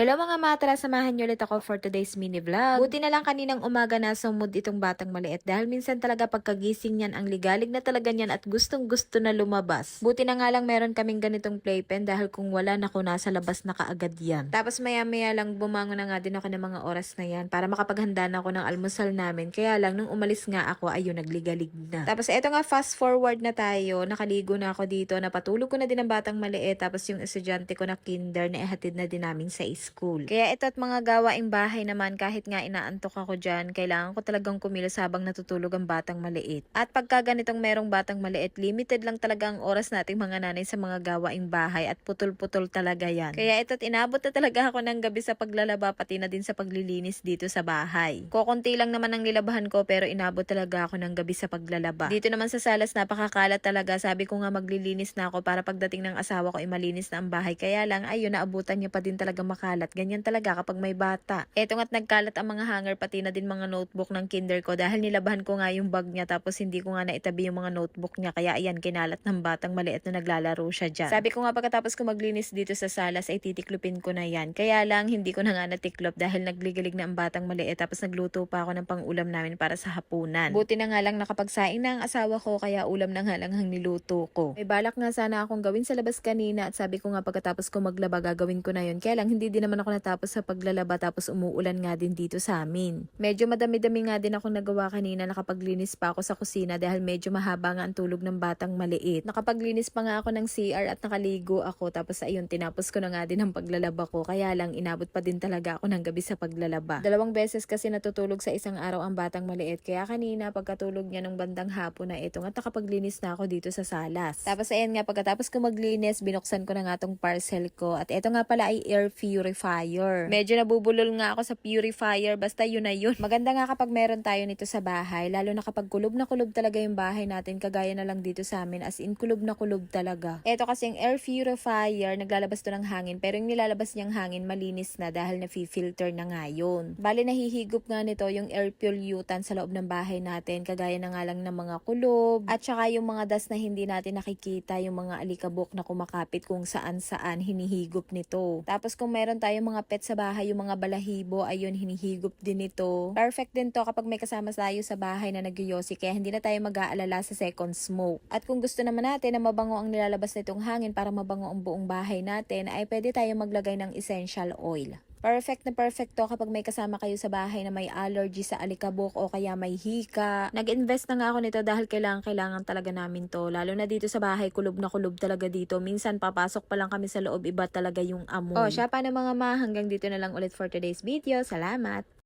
Hello mga matra, samahan niyo ulit ako for today's mini vlog. Buti na lang kaninang umaga nasa mood itong batang maliit dahil minsan talaga pagkagising niyan ang ligalig na talaga niyan at gustong gusto na lumabas. Buti na nga lang meron kaming ganitong playpen dahil kung wala naku nasa labas na kaagad yan. Tapos maya maya lang bumangon na nga din ako ng mga oras na yan para makapaghanda na ako ng almusal namin. Kaya lang nung umalis nga ako ayun nagligalig na. Tapos eto nga fast forward na tayo, nakaligo na ako dito, napatulog ko na din ang batang maliit tapos yung estudyante ko na kinder na ihatid na din namin sa school. Kaya ito at mga gawaing bahay naman kahit nga inaantok ako dyan, kailangan ko talagang kumilos habang natutulog ang batang maliit. At pagka ganitong merong batang maliit, limited lang talaga ang oras nating mga nanay sa mga gawaing bahay at putol-putol talaga yan. Kaya ito at inabot na talaga ako ng gabi sa paglalaba pati na din sa paglilinis dito sa bahay. Kukunti lang naman ang nilabahan ko pero inabot talaga ako ng gabi sa paglalaba. Dito naman sa salas napakakalat talaga, sabi ko nga maglilinis na ako para pagdating ng asawa ko ay malinis na ang bahay. Kaya lang ayun naabutan niya pa din talaga makalat. Ganyan talaga kapag may bata. Eto nga't nagkalat ang mga hanger pati na din mga notebook ng kinder ko dahil nilabahan ko nga yung bag niya tapos hindi ko nga naitabi yung mga notebook niya kaya ayan kinalat ng batang maliit na naglalaro siya dyan. Sabi ko nga pagkatapos ko maglinis dito sa salas ay titiklopin ko na yan. Kaya lang hindi ko na nga natiklop dahil nagligalig na ang batang maliit tapos nagluto pa ako ng pang-ulam namin para sa hapunan. Buti na nga lang nakapagsaing na ang asawa ko kaya ulam na nga lang ang niluto ko. May balak nga sana akong gawin sa labas kanina at sabi ko nga pagkatapos ko maglaba gagawin ko na yun. Kaya lang hindi din naman ako natapos sa paglalaba tapos umuulan nga din dito sa amin. Medyo madami-dami nga din akong nagawa kanina, nakapaglinis pa ako sa kusina dahil medyo mahaba nga ang tulog ng batang maliit. Nakapaglinis pa nga ako ng CR at nakaligo ako tapos ayun tinapos ko na nga din ang paglalaba ko kaya lang inabot pa din talaga ako ng gabi sa paglalaba. 2 beses kasi natutulog sa isang araw ang batang maliit kaya kanina pagkatulog niya nung bandang hapon na ito at nakapaglinis na ako dito sa salas. Tapos ayan nga pagkatapos ko maglinis binuksan ko na nga tong parcel ko at ito nga pala ay air purifier. Medyo nabubulol nga ako sa purifier basta yun na yun. Maganda nga kapag meron tayo nito sa bahay lalo na kapag kulob na kulob talaga yung bahay natin kagaya na lang dito sa amin as in kulob na kulob talaga. Ito kasi yung air purifier naglalabas to ng hangin pero yung nilalabas niyang hangin malinis na dahil na-filter na nga yun. Bali nahihigop nga nito yung air pollutant sa loob ng bahay natin kagaya na nga lang ng mga kulob at saka yung mga dust na hindi natin nakikita, yung mga alikabok na kumakapit kung saan-saan hinihigop nito. Tapos kung meron tayong mga pet sa bahay, yung mga balahibo, ayun, hinihigop din ito. Perfect din to kapag may kasama tayo sa bahay na nagyoyosi kaya hindi na tayo mag-aalala sa second smoke. At kung gusto naman natin na mabango ang nilalabas nitong hangin para mabango ang buong bahay natin, ay pwede tayo maglagay ng essential oil. Perfect na perfect to kapag may kasama kayo sa bahay na may allergy sa alikabok o kaya may hika. Nag-invest na nga ako nito dahil kailangan talaga namin to. Lalo na dito sa bahay, kulob na kulob talaga dito. Minsan papasok pa lang kami sa loob, iba talaga yung amoy. O, siya pa na mga ma, hanggang dito na lang ulit for today's video. Salamat!